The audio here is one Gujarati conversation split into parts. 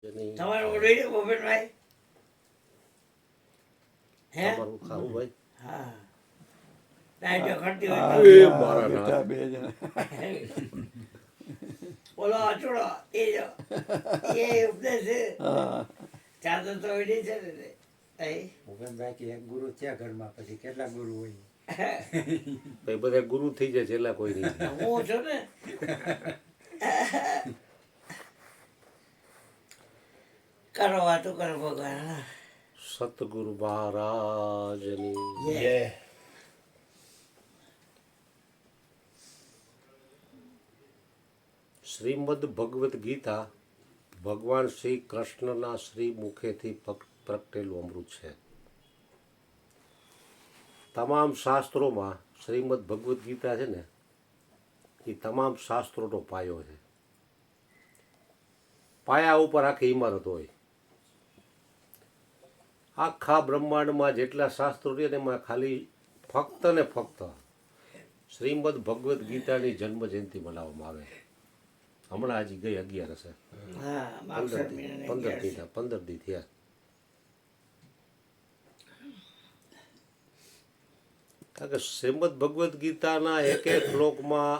તમારું રેડિયો ભૂપેનભાઈ હે તમારું ખાવું ભાઈ હા ડાયટો કરતી હોય એ મારા બેઠા બે જણા બોલો અચોડો એ જો એ ઉપદેશ છે હા ચાદર તો એડી છે ને એ ભૂપેનભાઈ કે એક ગુરુ છે ઘરમાં પછી કેટલા ગુરુ હોય ભાઈ બધા ગુરુ થઈ જાય છેલ્લા કોઈ નહીં હું છું ને કરો વાતો કરો ભગવાન સતગુરુ મહારાજની જય. શ્રીમદ ભગવદ્ ગીતા ભગવાન શ્રી કૃષ્ણના શ્રી મુખેથી પ્રગટેલું અમૃત છે. તમામ શાસ્ત્રોમાં શ્રીમદ ભગવદ્ ગીતા છે ને એ તમામ શાસ્ત્રોનો પાયો છે. પાયા ઉપર આખી ઇમારત હોય. આખા બ્રહ્માંડમાં જેટલા શાસ્ત્રો છે ને એમાં ખાલી ફક્ત ને ફક્ત શ્રીમદ ભગવદ્ ગીતાની જન્મ જયંતિ મનાવવામાં આવે. હમણાં હજી ગઈ 11 હશે, હા માગસર મહિનાની 15 દી થયા. કારણ કે શ્રીમદ ભગવદ્ ગીતાના એક એક શ્લોકમાં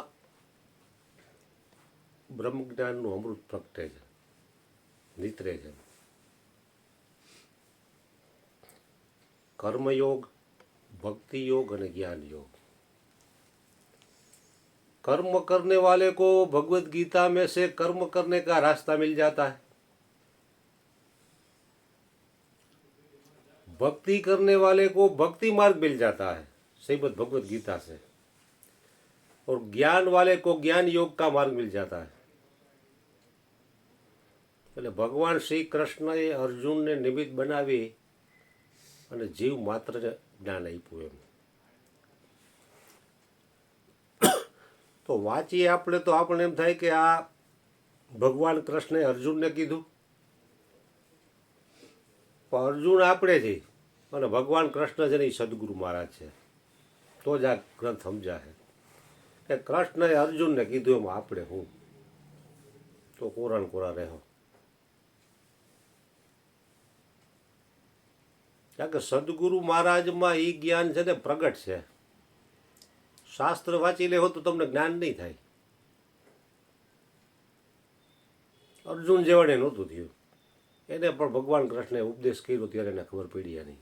બ્રહ્મ જ્ઞાનનું અમૃત પ્રગટે છે, નીતરે છે. कर्मयोग, भक्ति योग और ज्ञान योग. कर्म करने वाले को भगवत गीता में से कर्म करने का रास्ता मिल जाता है. भक्ति करने वाले को भक्ति मार्ग मिल जाता है श्रीमद भगवत गीता से. और ज्ञान वाले को ज्ञान योग का मार्ग मिल जाता है. એટલે ભગવાન શ્રી કૃષ્ણએ અર્જુનને નિમિત્ત બનાવી અને જીવ માત્ર જ્ઞાન આપ્યું એમ. તો વાંચીએ આપણે તો આપણને એમ થાય કે આ ભગવાન કૃષ્ણે અર્જુનને કીધું, પણ અર્જુન આપણે છે અને ભગવાન કૃષ્ણ છે ને એ સદગુરુ મહારાજ છે. તો જ આ ગ્રંથ સમજાશે કે કૃષ્ણએ અર્જુનને કીધું એમાં આપણે હું તો કોરાન કોરા રહ્યો. કારણ કે સદગુરુ મહારાજમાં એ જ્ઞાન છે ને પ્રગટ છે. શાસ્ત્ર વાંચી લેવો તો તમને જ્ઞાન નહીં થાય. અર્જુન જેવાને નહોતું થયું, એને પણ ભગવાન કૃષ્ણે ઉપદેશ કર્યો ત્યારે એને ખબર પડી નહીં.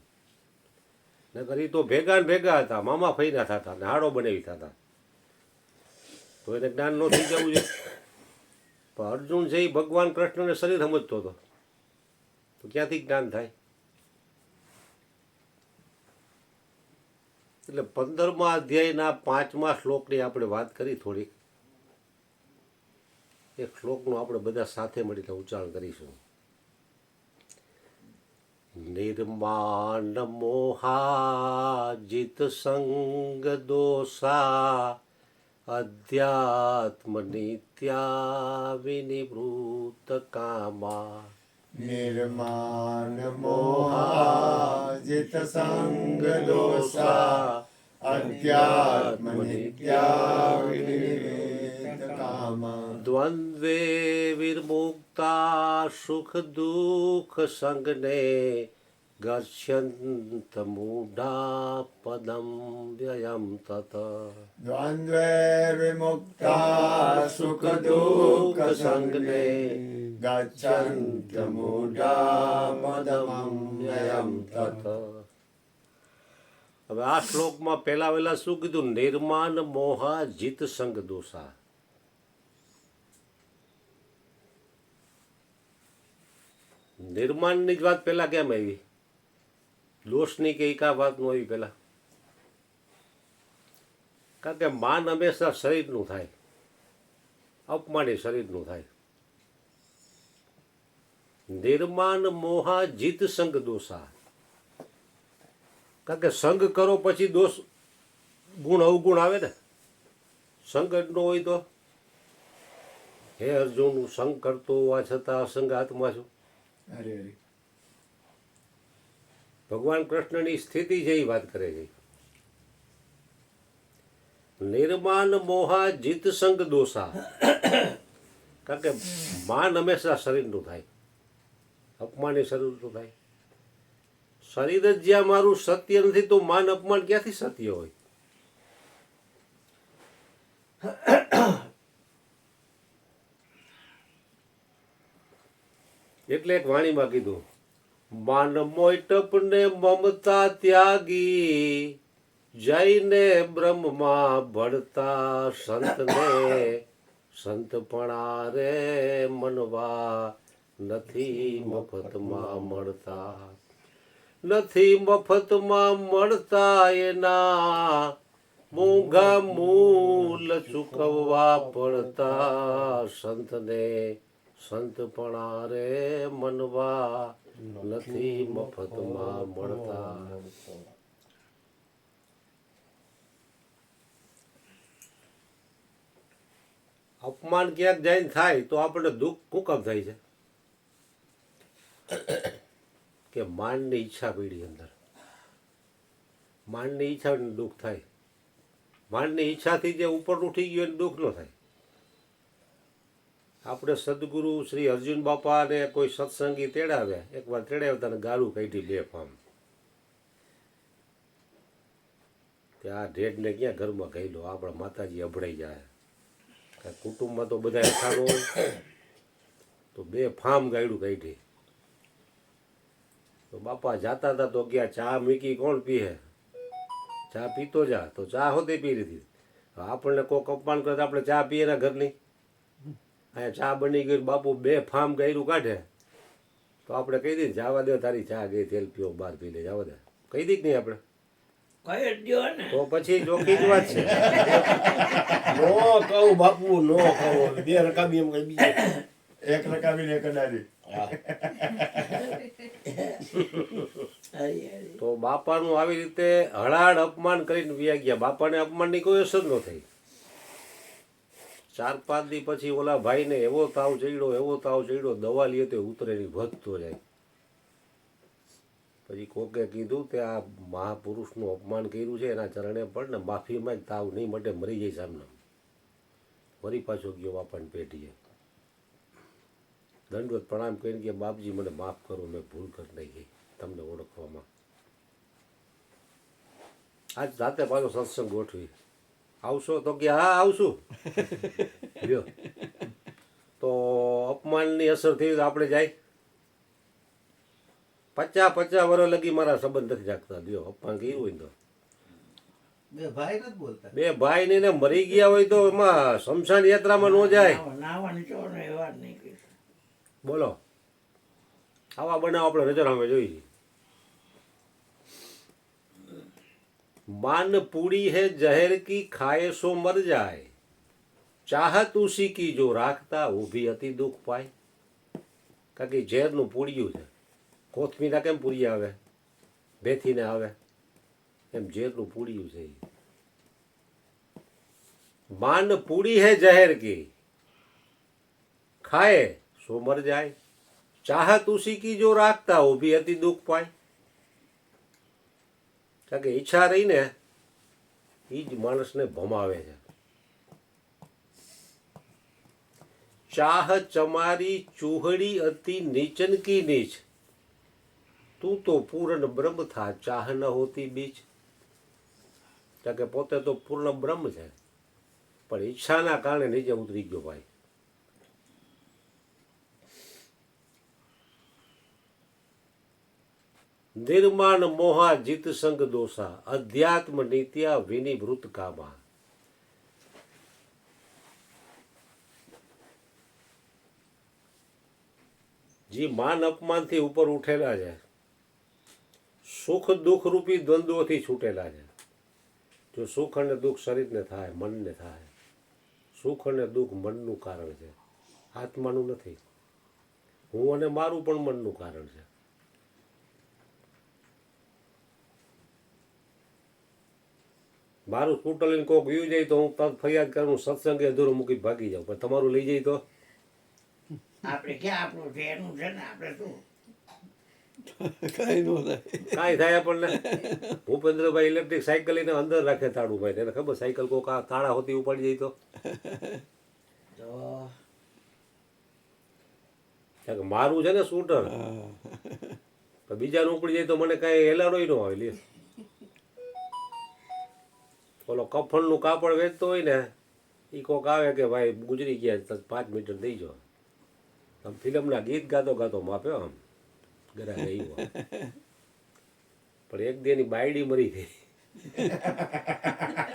નકર એ તો ભેગા ને ભેગા હતા, મામા ફઈના થતા ને હાડો બનાવી થતા, તો એને જ્ઞાન ન થઈ જવું જોઈએ. પણ અર્જુન છે એ ભગવાન કૃષ્ણને શરીર સમજતો હતો, તો ક્યાંથી જ્ઞાન થાય? એટલે 15મા અધ્યાયના 5મા શ્લોકની આપણે વાત કરી થોડીક. એક શ્લોકનું આપણે બધા સાથે મળીને ઉચ્ચારણ કરીશું. નિર્માણ મોહાજિત સંગ દોષા અધ્યાત્મ નિત્યા વિનિવૃત કામા. નિર્માણ મોહાજિત સંગ દોષા અધ્યાત્મ નિત્યા વિનિવૃત કામા. દ્વંદ્વે વિર્મુક્તા સુખ દુઃખ સંગને ગચ્છન્ત મૂઢા પદમ વ્યયમ તત. દ્વંદ્વે વિમુક્તા સુખ દુઃખ સંગને ગચ્છન્ત મૂઢા પદમં વ્યયમ તત. હવે આ શ્લોકમાં પહેલા વહેલા શું કીધું? નિર્માણ મોહા જીત સંગ દોષા. નિર્માણની જ વાત પહેલા કેમ આવી? દોષની કે એકા વાત નું આવી પહેલા? કારણ કે માન હંમેશા શરીરનું થાય, અપમાન એ શરીરનું થાય. નિર્માણ મોહા જીત સંગ દોષા. કારણ કે સંગ કરો પછી દોષ ગુણ અવગુણ આવે ને. સંગ જ ન હોય તો હે અર્જુન હું સંગ કરતો હોવા છતાં અસંગ આત્મા છું. અરે અરે ભગવાન કૃષ્ણની સ્થિતિ છે એ વાત કરે છે. નિર્માણ મોહા જીત સંગ દોષા. કારણ કે માન હંમેશા શરીરનું થાય, અપમાન એ શરીર તો થાય. શરીર જ જ્યાં મારું સત્ય નથી તો માન અપમાન ક્યાંથી સત્ય હોય? એટલે એક વાણીમાં કીધું, માન મોટપ ને મમતા ત્યાગી, જઈને બ્રહ્મમાં ભળતા સંતને, સંતપણા રે મનવા નથી મફતમાં મળતા. નથી મફતમાં મળતા એના મોંઘા મૂલ ચૂકવવા પડતા. સંતને સંતપણા રે મનવા નથી મફતમાં મળતા. અપમાન ક્યાંક જઈને થાય તો આપણને દુઃખ શું કામ થાય છે? કે માનની ઈચ્છા પડી અંદર, માનની ઈચ્છા દુઃખ થાય. માનની ઈચ્છાથી જે ઉપર ઉઠી ગયું એને દુઃખ ન થાય. આપણે સદગુરુ શ્રી અર્જુન બાપાને કોઈ સત્સંગી તેડાવ્યા, એકવાર તેડાવ્યા તને ગાળું કાઢી બે ફામ. ત્યાં ઢેઢને ક્યાં ઘરમાં ગયેલો, આપણા માતાજી અભડાઈ જાય. કુટુંબમાં તો બધા એઠાનો હોય તો બે ફામ ગાયડું કાઢી. તો બાપા જાતા હતા તો ગયા ચા મૂકી કોણ પીએ? ચા પીતો જા, તો ચા હોતે પી લીધી. આપણને કોઈક અપમાન કરે આપણે ચા પીએ ના ઘરની. અહીંયા ચા બની ગઈ, બાપુ બે ફામ ગાયરું કાઢે તો આપણે કહી દઈએ જવા દે તારી ચા ગઈ, તેલ પીઓ બહાર પી લે, જવા દે. કહી દી કે નહીં આપણે? કઈ જ દ્યો ને. તો પછી જોખી જ વાત છે. નો કહું બાપુ, નો કહું. બે રકાબી એમ કઈ બીજું એક રકાબીને એક અડાડી. હરી હરી. તો બાપાનું આવી રીતે હળાડ અપમાન કરીને વ્યા ગયા. બાપાને અપમાનની કોઈ અસર ન થઈ. 4-5 દી પછી ઓલા ભાઈને એવો તાવ ચડ્યો, એવો તાવ ચડ્યો, દવા લઈએ તો ઉતરે નહીં, વધતો જાય. પછી કોકે કીધું કે આ મહાપુરુષનું અપમાન કર્યું છે, એના ચરણે પણ ને માફીમાં જ તાવ નહીં માટે મરી જાય સામને. વળી પાછો ગયો બાપાની પેટીએ, દંડવત પ્રણામ કરીને કે બાપજી મને માફ કરો, મેં ભૂલ કરી નાખી તમને ઓળખવામાં. આજ રાતે પાછો સત્સંગ ગોઠવી, આવશો? તો કે હા આવશું. લ્યો તો અપમાનની અસર થઈ તો આપણે જાય. 50 વર્ષ લગી મારા સંબંધ નથી રાખતા. લ્યો અપમાન કર્યું હોય તો બે ભાઈ નથી બોલતા. બે ભાઈ ને મરી ગયા હોય તો એમાં શમશાન યાત્રામાં ન જાય. નાવાની ચોરનો એ વાત નહીં કરી. બોલો, આવા બનાવ આપણે નજર સામે જોઈએ. मान पूरी है जहर की खाए सो मर जाए, चाहत उसी की जो રાખતા वो भी અતિ દુઃખ પાય. કારણ કે ઝેરનું પૂડિયું છે. કોથમીના કેમ પૂરી આવે, બેથીને આવે, એમ ઝેરનું પૂડિયું છે. मान पूरी है जहर की खाए सो मर जाए, चाहत उसी की जो રાખતા वो भी અતિ દુઃખ પાય. કારણ કે ઈચ્છા રહીને એ જ માણસને ભમાવે છે. ચાહ ચમારી ચૂહડી અતિ નીચન કી નીચ, તું તો પૂર્ણ બ્રહ્મ થા ચાહ ન હોતી બીચ. કારણ કે પોતે તો પૂર્ણ બ્રહ્મ છે પણ ઈચ્છાના કારણે નીચે ઉતરી ગયો ભાઈ. નિર્માણ મોહા જીત સંગ દોષા, અધ્યાત્મ નીત્યા વિનિવૃત કામા. જે માન અપમાનથી ઉપર ઉઠેલા છે, સુખ દુઃખ રૂપી દ્વંદ્વોથી છૂટેલા છે. જો સુખ અને દુઃખ શરીરને થાય, મનને થાય. સુખ અને દુઃખ મનનું કારણ છે, આત્માનું નથી. હું અને મારું પણ મનનું કારણ છે. મારું સ્કૂટર લઈને કોઈક વ્યૂ જાય તો હું તરત ફરિયાદ કરું, સત્સંગે અધૂરો મૂકી ભાગી જાઉં. પણ તમારું લઈ જાય તો આપણે ક્યાં આપણું છે એનું છે ને, આપણે શું કઈ નો થાય. કાંઈ થાય આપણને. ભૂપેન્દ્રભાઈ ઇલેક્ટ્રિક સાયકલ લઈને અંદર રાખે તાળુભાઈ, તેને ખબર સાયકલ કોક આ તાળા હોતી ઉપાડી જાય તો. કારણ કે મારું છે ને શૂટર પણ બીજાનું ઉપડી જાય તો મને કાંઈ એલાડોય ન આવે લે ઓલો કફનનું કાપડ વેચતો હોય ને એ કોક આવે કે ભાઈ ગુજરી ગયા તો 5 મીટર દઈ જાઓ આમ ફિલ્મના ગીત ગાતો ગાતો માપ્યો આમ ગરા ગઈ પણ એક દેની બાયડી મરી ગઈ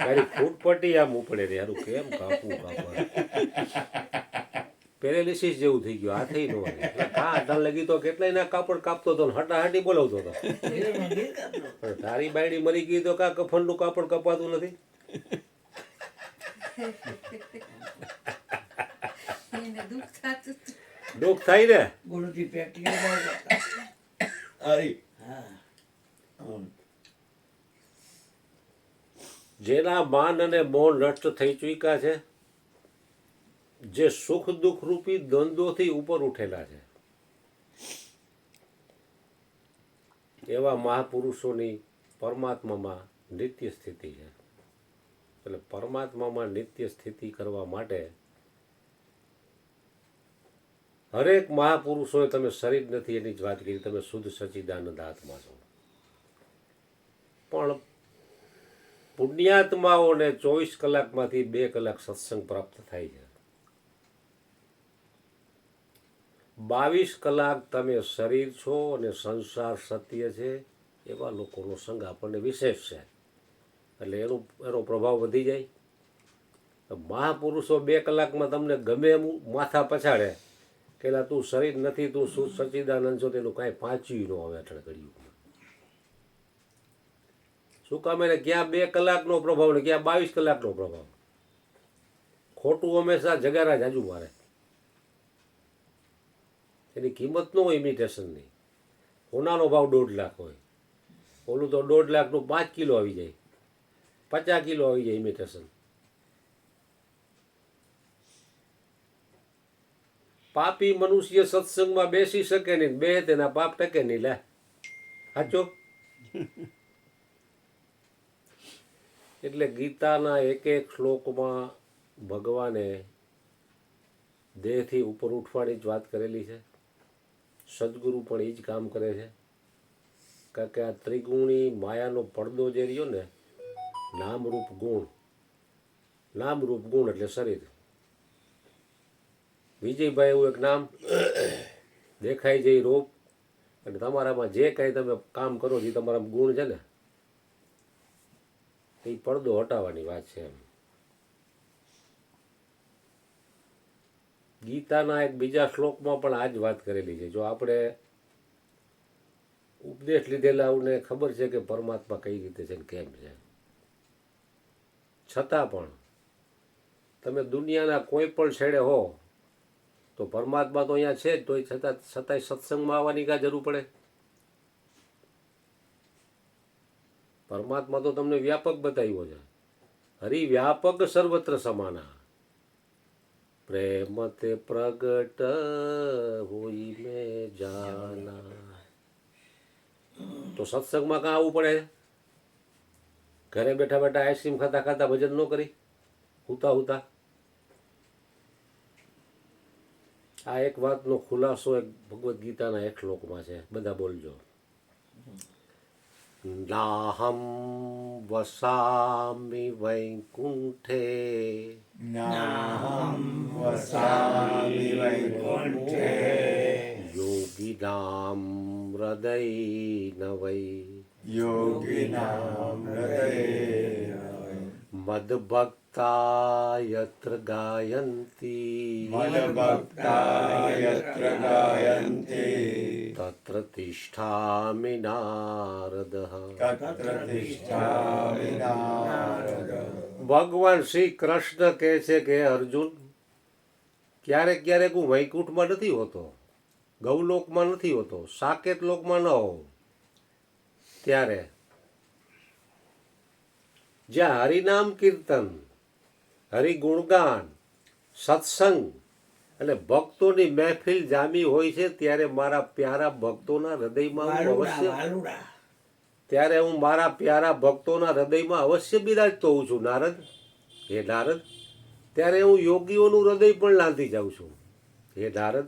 મારી ફૂટપટ્ટી આમ ઉપડે રે હારું કેમ કાપવું કાપડ પેરેલિસિસ જેવું થઈ ગયું હાથે ન હોય હા તને લગી તો કેટલાય ના કાપડ કાપતો હતો ને હટાહટી બોલાવતો હતો પણ તારી બાયડી મરી ગઈ તો કા કફનનું કાપડ કપાતું નથી દુઃખ થાય ને ગુરુજી પ્રેક્ટિકલ બહુ કરતા. અરે હા જેના માન અને મોન નષ્ટ થઈ ચૂક્યા છે જે સુખ દુઃખ રૂપી દ્વંદ્વોથી ઉપર ઉઠેલા છે એવા મહાપુરુષોની પરમાત્મામાં નિત્ય સ્થિતિ છે એટલે પરમાત્મામાં નિત્ય સ્થિતિ કરવા માટે હરેક મહાપુરુષોએ તમે શરીર નથી એની જ વાત કરી તમે શુદ્ધ સચ્ચિદાનંદ આત્મા છો પણ પુણ્યાત્માઓને 24 કલાકમાંથી 2 કલાક સત્સંગ પ્રાપ્ત થાય છે 22 કલાક તમે શરીર છો અને સંસાર સત્ય છે એવા લોકોનો સંગ આપણને વિશેષ છે એટલે એનો પ્રભાવ વધી જાય મહાપુરુષો 2 કલાકમાં તમને ગમે એમ માથા પછાડે કે તું શરીર નથી તું શુદ્ધ સચ્ચિદાનંદ છો તેનું કાંઈ પાંચ્યું ન આવે અઠળ કર્યું શું કામ એને ક્યાં 2 કલાકનો પ્રભાવ ને ક્યાં 22 કલાકનો પ્રભાવ ખોટું હંમેશા જગારા જાજુ મારે એની કિંમત ન હોય ઇમિટેશનની સોનાનો ભાવ 1.5 લાખ હોય ઓલું તો 1.5 લાખનું 5 કિલો આવી જાય 50 કિલો આવી જાય ઇમિટેશન પાપી મનુષ્ય સત્સંગમાં બેસી શકે નહીં બે તેના પાપ ટકે નહીં લે સાચો એટલે ગીતાના એક એક શ્લોકમાં ભગવાને દેહથી ઉપર ઉઠવાની જ વાત કરેલી છે સદગુરુ પણ એ જ કામ કરે છે કારણ કે આ ત્રિગુણી માયાનો પડદો જે રહ્યો ને નામરૂપ ગુણ એટલે શરીર વિજયભાઈ એવું એક નામ દેખાય છે રૂપ અને તમારામાં જે કાંઈ તમે કામ કરો છો એ તમારા ગુણ છે ને એ પડદો હટાવવાની વાત છે એમ ગીતાના એક બીજા શ્લોકમાં પણ આ જ વાત કરેલી છે જો આપણે ઉપદેશ લીધેલાઓને ખબર છે કે પરમાત્મા કઈ રીતે છે ને કેમ છે છતાં પણ તમે દુનિયાના કોઈ પણ છેડે હો તો પરમાત્મા તો અહીંયા છે જ તોય છતાંય સત્સંગમાં આવવાની કાં જરૂર પડે પરમાત્મા તો તમને વ્યાપક બતાવ્યો છે હરિ વ્યાપક સર્વત્ર સમાના પ્રેમ તે પ્રગટ હોઈ મેં જાના તો સત્સંગમાં કાં આવવું પડે ઘરે બેઠા બેઠા આઈસ્ક્રીમ ખાતા ખાતા ભજન ન કરી હુતા આ એક વાતનો ખુલાસો એક ભગવદ્ ગીતાના એક શ્લોકમાં છે બધા બોલજો નાહમ વસામિ વૈકુંઠે નાહમ વસામિ વૈકુંઠે યોગિનામ હૃદય નવૈ યોગિનામ હૃદય મદભક્તા યત્ર ગાયંતી મદભક્તા યત્ર ગાયન્તિ તત્ર તિષ્ઠામિ નારદ તત્ર તિષ્ઠામિ નારદ. ભગવાન શ્રી કૃષ્ણ કહે છે કે અર્જુન ક્યારેક ક્યારેક હું વૈકુંઠમાં નથી હોતો ગૌલોકમાં નથી હોતો સાકેત લોકમાં ન હોઉં ત્યારે જ્યાં હરિનામ કીર્તન હરિગુણગાન સત્સંગ એટલે ભક્તોની મહેફિલ જામી હોય છે ત્યારે મારા પ્યારા ભક્તોના હૃદયમાં હું અવશ્ય ત્યારે હું મારા પ્યારા ભક્તોના હૃદયમાં અવશ્ય બિરાજતો હોઉં છું નારદ હે નારદ ત્યારે હું યોગીઓનું હૃદય પણ લાંધી જાઉં છું હે નારદ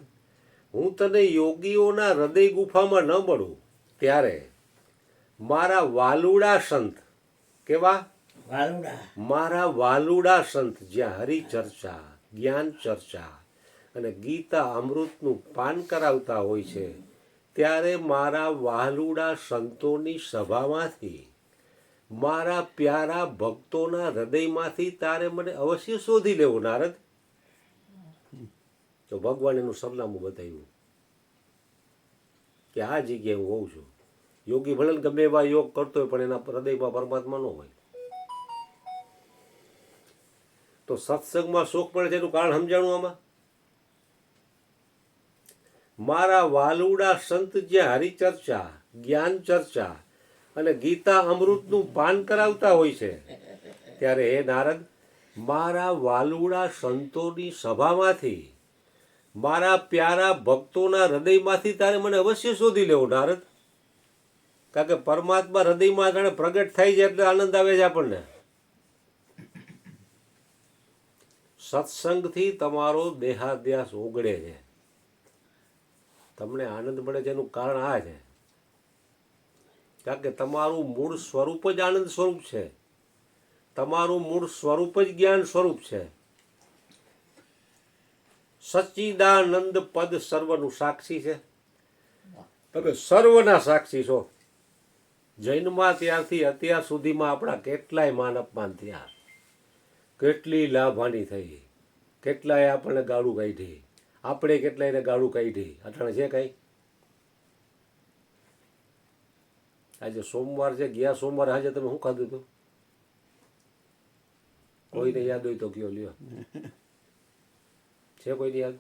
હું તને યોગીઓના હૃદય ગુફામાં ન મળું ત્યારે મારા વાલુડા સંત, કેવા? વાલુડા. મારા વાલુડા સંત જ્યાં હરિચર્ચા, જ્ઞાન ચર્ચા અને ગીતા અમૃતનું પાન કરાવતા હોય છે, ત્યારે મારા વાલુડા સંતોની સભામાંથી, મારા પ્યારા ભક્તોના હૃદયમાંથી તારે મને અવશ્ય શોધી લેવો નારદ. તો ભગવાન એનું સરનામું બતાવ્યું કે આ જગ્યાએ હું હોઉં છું. યોગી ભલે ગમે એવા યોગ કરતો હોય પણ એના હૃદયમાં પરમાત્મા ન હોય. તો સત્સંગમાં સુખ મળે છે એનું કારણ સમજાણું આમાં. મારા વાલુડા સંત જ્યાં હરિચર્ચા, જ્ઞાન ચર્ચા અને ગીતા અમૃતનું પાન કરાવતા હોય છે, ત્યારે હે નારદ, મારા વાલુડા સંતોની સભામાંથી, મારા પ્યારા ભક્તોના હૃદયમાંથી તારે મને અવશ્ય શોધી લેવો નારદ. કારણ કે પરમાત્મા હૃદયમાં જાણે પ્રગટ થાય છે એટલે આનંદ આવે છે આપણને. સત્સંગથી તમારો દેહાદ્યાસ ઓગળે છે, તમને આનંદ મળે છે. એનું કારણ આ છે કારણ કે તમારું મૂળ સ્વરૂપ જ આનંદ સ્વરૂપ છે, તમારું મૂળ સ્વરૂપ જ જ્ઞાન સ્વરૂપ છે. સચ્ચિદાનંદ પદ સર્વનું સાક્ષી છે. તમે સર્વના સાક્ષી છો. જૈનમાં ત્યારથી અત્યાર સુધીમાં આપણા કેટલાય માન અપમાન થયા, કેટલી લાભહાની થઈ, કેટલાય આપણને ગાળું કાઢી, આપણે કેટલાયને ગાળું કાઢી. અટાણે છે કાંઈ? આજે સોમવાર છે, ગયા સોમવારે આજે તમે શું ખાધું હતું? કોઈને યાદ હોય તો કયો લ્યો. છે કોઈને યાદ?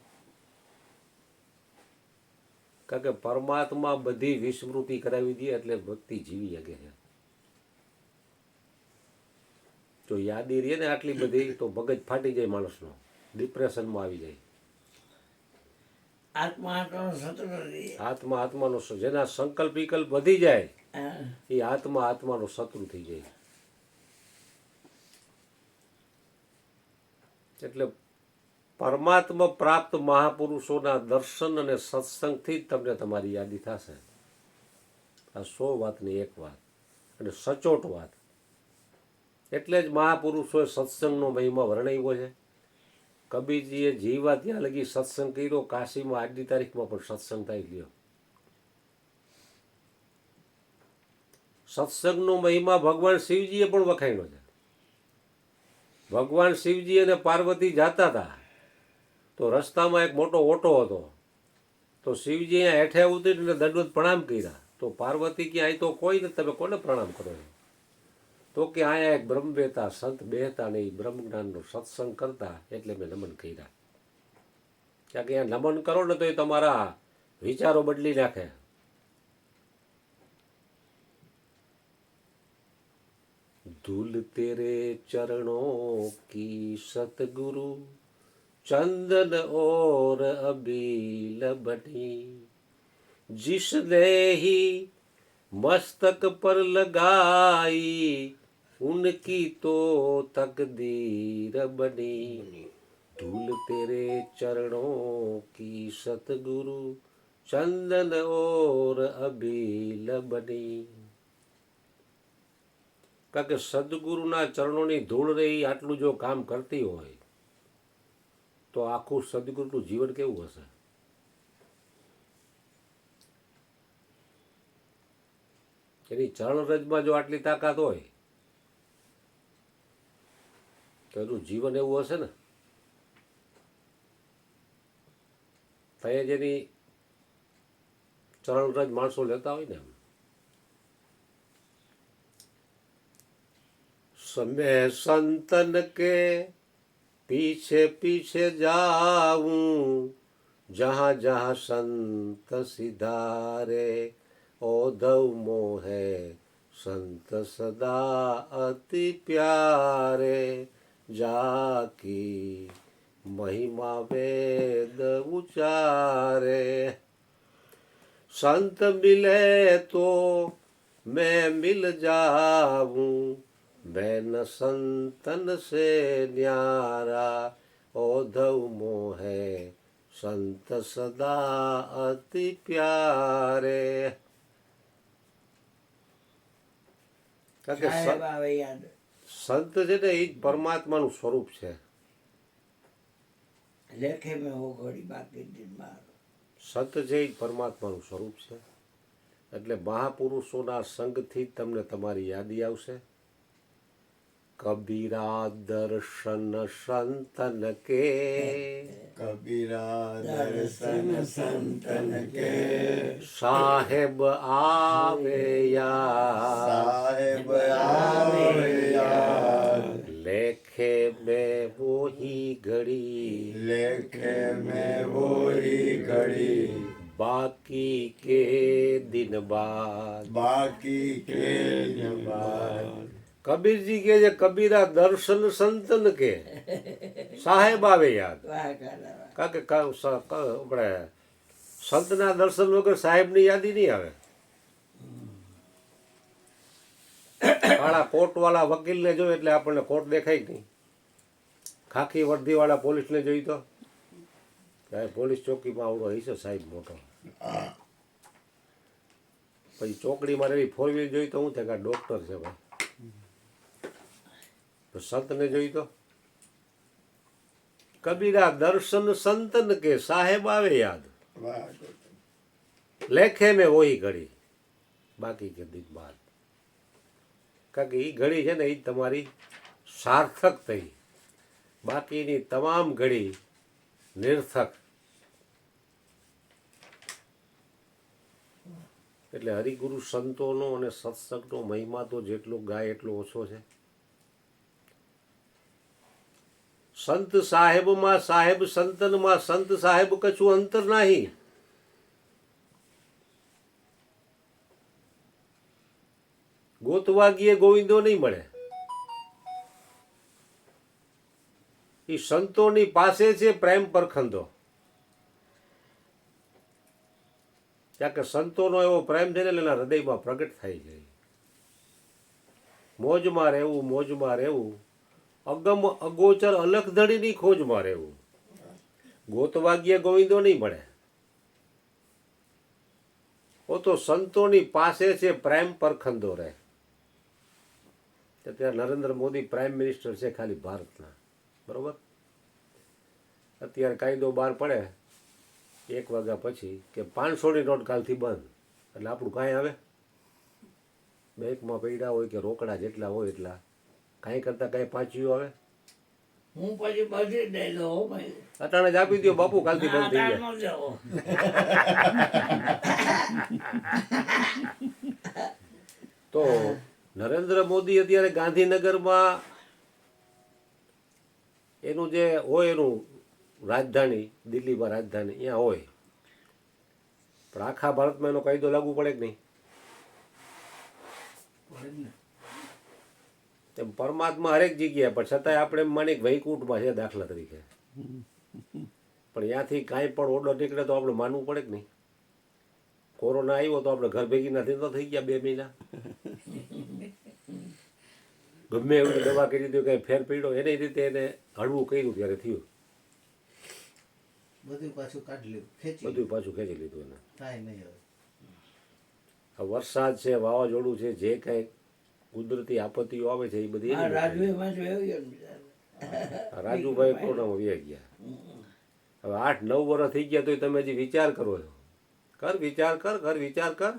કારણ કે પરમાત્મા બધી વિસ્મૃતિ કરાવી દે એટલે ભક્તિ જીવી શકે છે. જો યાદી રહે ને આટલી બધી તો મગજ ફાટી જાય માણસનો, ડિપ્રેશનમાં આવી જાય. આત્મા આત્માનો શત્રુ નથી. આત્મા આત્માનો જેના સંકલ્પ વિકલ્પ વધી જાય હા. એ આત્મા આત્માનો શત્રુ થઈ જાય. એટલે પરમાત્મા પ્રાપ્ત મહાપુરુષોના દર્શન અને સત્સંગથી જ તમને તમારી યાદી થશે. આ 100 વાતની એક વાત અને સચોટ વાત. એટલે જ મહાપુરુષોએ સત્સંગનો મહિમા વર્ણવ્યો છે. કબીરજીએ જીવા ત્યાં લગી સત્સંગ કર્યો. કાશીમાં આજની તારીખમાં પણ સત્સંગ થાય ગયો. સત્સંગનો મહિમા ભગવાન શિવજીએ પણ વખાણ્યો છે. ભગવાન શિવજી અને પાર્વતી જાતા હતા તો રસ્તામાં એક મોટો ઓટો હતો. તો શિવજી અહીંયા હેઠે ઉતરીને દંડવત પ્રણામ કર્યા. તો પાર્વતી કે અહીં તો કોઈ નથી, તમે કોને પ્રણામ કરો છો? તો કે અહીંયા એક બ્રહ્મવેતા સંત બેહતા ને એ બ્રહ્મ જ્ઞાનનો સત્સંગ કરતા એટલે મેં નમન કર્યા. કારણ કે અહીંયા નમન કરો ને તો એ તમારા વિચારો બદલી નાખે. धूल तेरे चरणों की सतगुरु चंदन और अबील बनी जिसने ही मस्तक पर लगाई उनकी तो तकदीर बनी. धूल तेरे चरणों की सतगुरु चंदन और अबील बनी. કારણ કે સદગુરુના ચરણોની ધૂળ રહી આટલું જો કામ કરતી હોય તો આખું સદગુરુનું જીવન કેવું હશે? એની ચરણરજમાં જો આટલી તાકાત હોય તો એનું જીવન એવું હશે ને. ત્યાં જેની ચરણરજ માણસો લેતા હોય ને, मैं संतन के पीछे पीछे जाऊं जहाँ जहाँ संत सिधारे ओधव मोहे संत सदा अति प्यारे जाकी महिमा वेद उचारे. संत मिले तो मैं मिल जाऊं मैं न संतन से न्यारा ओधव मोहे સંત સદા અતિ પ્યારે. કારણ કે સાહેબ આવે યાદ. સંત છે ને એ જ પરમાત્માનું સ્વરૂપ છે. લેખે મેં હો ઘડી બાકી દિન મારો. સંત છે એ જ પરમાત્માનું સ્વરૂપ છે. એટલે મહાપુરુષોના સંગથી તમને તમારી યાદી આવશે. કબીરા દર્શન સંતન કે, કબીરા દર્શન સંતન કે, સાહેબ આવે યાદ, સાહેબ આવે યાદ, લેખે મેં વોહી ઘડી, લેખે મેં વોહી ઘડી, બાકી કે દિન બાદ. બાકી કે દિન બાદ. કબીરજી કહે છે કબીરા દર્શન સંતન કે, સાહેબ આવે યાદ. વાહ કાલા વાહ. કારણ કે આપણે સંતના દર્શન વગર સાહેબની યાદી નહીં આવે. કાળા કોટવાળા વકીલને જોઈ એટલે આપણને કોટ દેખાય નહીં. ખાખી વર્દીવાળા પોલીસને જોઈ તો પોલીસ ચોકીમાં આવડો હશે સાહેબ મોટો. પછી ચોકડીમાં રહેલી ફોર વ્હીલ જોઈ તો હું થાય કે ડૉક્ટર છે ભાઈ. તો સંતને જોઈ તો કબીરા દર્શન સંતન કે, સાહેબ આવે યાદ, વાહ. લેખે મેં વોહી ઘડી, બાકી કે દિન બાદ. કારણ કે એ ઘડી છે ને એ તમારી સાર્થક થઈ, બાકીની તમામ ઘડી નિર્થક. એટલે હરિગુરુ સંતોનો અને સત્સંગનો મહિમા તો જેટલો ગાય એટલો ઓછો છે. સંત સાહેબમાં સાહેબ સંતનમાં સંત સાહેબ કશું અંતર નહીં. ગોતવા ગીએ ગોવિંદો નહીં મળે. એ સંતોની પાસે છે પ્રેમ પરખંદો. કારણ કે સંતોનો એવો પ્રેમ છે ને એના હૃદયમાં પ્રગટ થાય છે. મોજમાં રહેવું, મોજમાં રહેવું, અગમ અગોચર અલખ ધણીની ખોજમાં રહેવું. ગોતવા ગીએ ગોવિંદો નહીં મળે. ઓ તો સંતોની પાસે છે પ્રેમ પરખંદો રહે. અત્યારે નરેન્દ્ર મોદી પ્રાઇમ મિનિસ્ટર છે ખાલી ભારતના, બરોબર. અત્યારે કાયદો બહાર પડે 1 વાગ્યા પછી કે 500ની નોટ કાલથી બંધ, એટલે આપણું કાંઈ આવે. બેંકમાં પૈડા હોય કે રોકડા જેટલા હોય એટલા, કાંઈ કરતાં કાંઈ પાંચીઓ આવે. હું પછી બધી દઈ દઉં હો ભાઈ. અટાણે જ આપી દો બાપુ, કાલથી બંધ થઈ જાય. આટાનો જવો. તો નરેન્દ્ર મોદી અત્યારે ગાંધીનગરમાં એનું જે હોય એનું રાજધાની, દિલ્હીમાં રાજધાની અહીંયા હોય, પણ આખા ભારતમાં એનો કાયદો લાગુ પડે કે નહીં? તેમ પરમાત્મા હરેક જગ્યાએ, પણ છતાંય આપણે એમ માની કે વૈકુંઠમાં છે દાખલા તરીકે, પણ ત્યાંથી કાંઈ પણ ઓર્ડર નીકળે તો આપણે માનવું પડે કે નહીં? કોરોના આવ્યો તો આપણે ઘર ભેગી નથી તો થઈ ગયા 2 મહિના. ગમે એવી દવા કરી દીધી, કંઈ ફેર પડ્યો એની રીતે એને હળવું કર્યું ત્યારે થયું. બધું પાછું કાઢી લીધું, બધું પાછું ખેંચી લીધું એને. કાંઈ નહીં હવે. આ વરસાદ છે, વાવાઝોડું છે, જે કાંઈ કુદરતી આપત્તિઓ આવે છે એ બધી આ એની રાજવીમાં જોયું ગયું ને બિચારા. આ રાજુભાઈ કોરોનામાં વ્યા ગયા. હવે 8-9 વર્ષ થઈ ગયા તોય તમે હજી વિચાર કરો છો. કર વિચાર કર, કર વિચાર કર.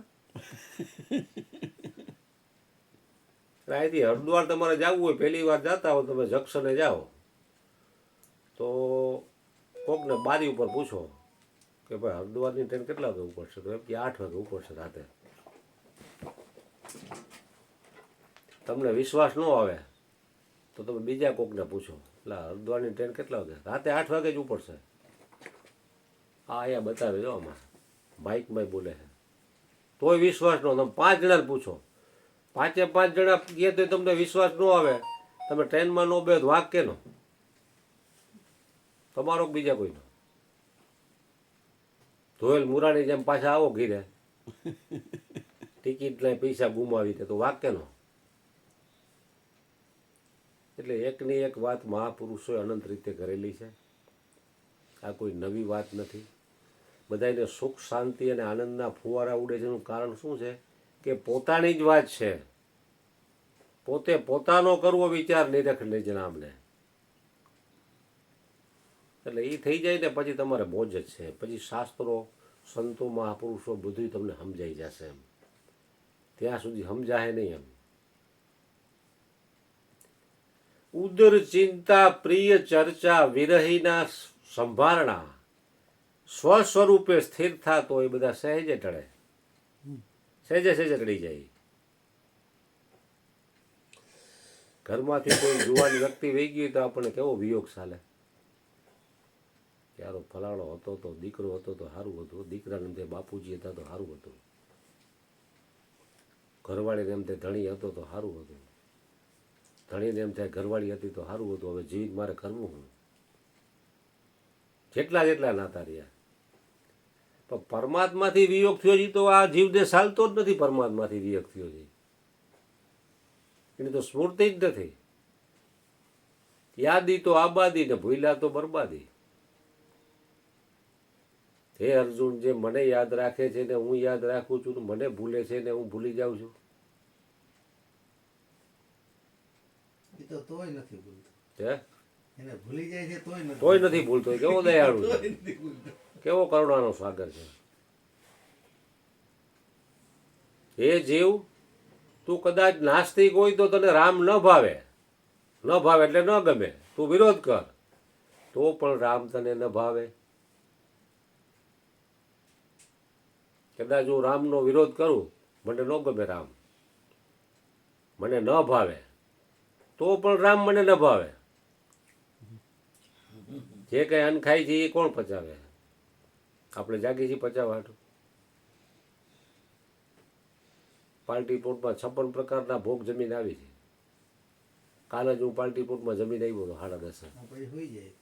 અહીંથી હરિદ્વાર તમારે જવું હોય, પહેલી વાર જતા હો તમે જંક્શને જાઓ તો કોકને બારી ઉપર પૂછો કે ભાઈ હરિદ્વારની ટ્રેન કેટલા વાગે ઉપડશે, તો એમ કે 8 વાગે ઉપડશે રાતે. તમને વિશ્વાસ ન આવે તો તમે બીજા કોકને પૂછો, એટલે હરિદ્વારની ટ્રેન કેટલા વાગે? રાતે 8 વાગે જ ઉપડશે. આ અહીંયા બતાવે જો આમાં બાઇકમાં બોલે છે, તોય વિશ્વાસ ન. તમે 5 જણાને પૂછો, 5 જણા કહે તો તમને વિશ્વાસ ન આવે. તમે ટ્રેનમાં ન બે વાક કેનો? તમારો બીજા કોઈનો? ધોયેલ મુરાની જેમ પાછા આવો ઘીરે, ટિકિટના પૈસા ગુમાવી દે તો વાક કેનો? એટલે એકની એક વાત મહાપુરુષોએ અનંત રીતે કરેલી છે. આ કોઈ નવી વાત નથી. બધાને સુખ શાંતિ અને આનંદના ફુવારા ઉડે છે એનું કારણ શું છે કે પોતાની જ વાત છે. પોતે પોતાનો કરવો વિચાર નિરખ નિજનામને, એટલે એ થઈ જાય ને પછી તમારે મોજ જ છે. પછી શાસ્ત્રો, સંતો, મહાપુરુષો બધું તમને સમજાઈ જશે. એમ ત્યાં સુધી સમજાય નહીં. એમ ઉદર ચિંતા પ્રિય ચર્ચા વિરહીના સંભારણા સ્વ સ્વરૂપે સ્થિર થતો એ બધા સહેજે ટળે, સહેજે સહેજે ટળી જાય. ઘરમાંથી કોઈ જુવાની વ્યક્તિ વહી ગઈ તો આપણને કેવો વિયોગ ચાલે. યારો ફલાણો હતો તો દીકરો હતો તો સારું હતું, દીકરાને એમ તે બાપુજી હતા તો સારું હતું, ઘરવાળીને એમ તે ધણી હતો તો સારું હતું, ધણીને એમ થાય ઘરવાળી હતી તો સારું હતું, હવે જીવિત મારે કરવું હું. જેટલા જેટલા નાતા રહ્યા. પણ પરમાત્માથી વિયોગ થયો છે તો આ જીવને ચાલતો જ નથી. પરમાત્માથી વિયોગ થયો છે એની તો સ્મૃતિ જ નથી. યાદી તો આબાદી ને ભૂલ્યા તો બરબાદી. હે અર્જુન, જે મને યાદ રાખે છે ને હું યાદ રાખું છું, મને ભૂલે છે ને હું ભૂલી જાઉં છું. તોય નથી ભૂલતો. હે એને ભૂલી જાય છે તોય નથી ભૂલતો. કેવો દયાળુ છે, કેવો કરુણાનો સાગર છે. હે જીવ, તું કદાચ નાસ્તિક હોય તો તને રામ ન ભાવે, ન ભાવે એટલે ન ગમે, તું વિરોધ કર તો પણ રામ તને ન ભાવે. કદાચ હું રામનો વિરોધ કરું, મને ન ગમે રામ, મને ન ભાવે, તો પણ રામ મને ન ભાવે. જે કંઈ અન્ન ખાય છે એ કોણ પચાવે? આપણે જાગીએ છીએ પચાવવા હાટું. પાર્ટી પ્લોટમાં 56 પ્રકારના ભોગ જમીન આવી છે. કાલે જ હું પાર્ટી પ્લોટમાં જમીન આવ્યો હતો 10:30. પછી હોઈ જાય.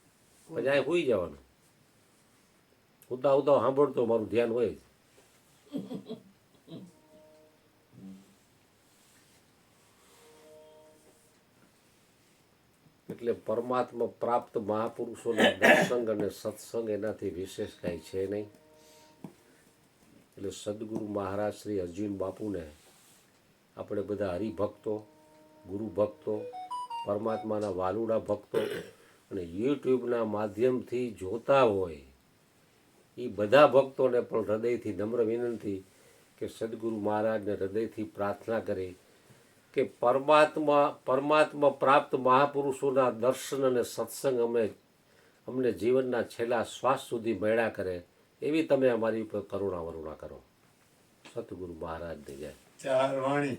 પછી આ સુઈ જવાનું. ઉતા ઉતા સાંભળતો મારું ધ્યાન હોય જ. એટલે પરમાત્મા પ્રાપ્ત મહાપુરુષોના દર્શન અને સત્સંગ એનાથી વિશેષ કાંઈ છે નહીં. એટલે સદગુરુ મહારાજ શ્રી અર્જુન બાપુને આપણે બધા હરિભક્તો, ગુરુ ભક્તો, પરમાત્માના વાલુડા ભક્તો અને યુટ્યુબના માધ્યમથી જોતા હોય એ બધા ભક્તોને પણ હૃદયથી નમ્ર વિનંતી કે સદગુરુ મહારાજને હૃદયથી પ્રાર્થના કરી કે પરમાત્મા પ્રાપ્ત મહાપુરુષોના દર્શન અને સત્સંગ અમને જીવનના છેલ્લા શ્વાસ સુધી મળ્યા કરે એવી તમે અમારી ઉપર કરુણા વરુણા કરો. સતગુરુ મહારાજની જય. ચાર વાણી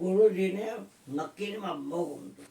ગુરુજીને નક્કીમાં બહુ ગમતું.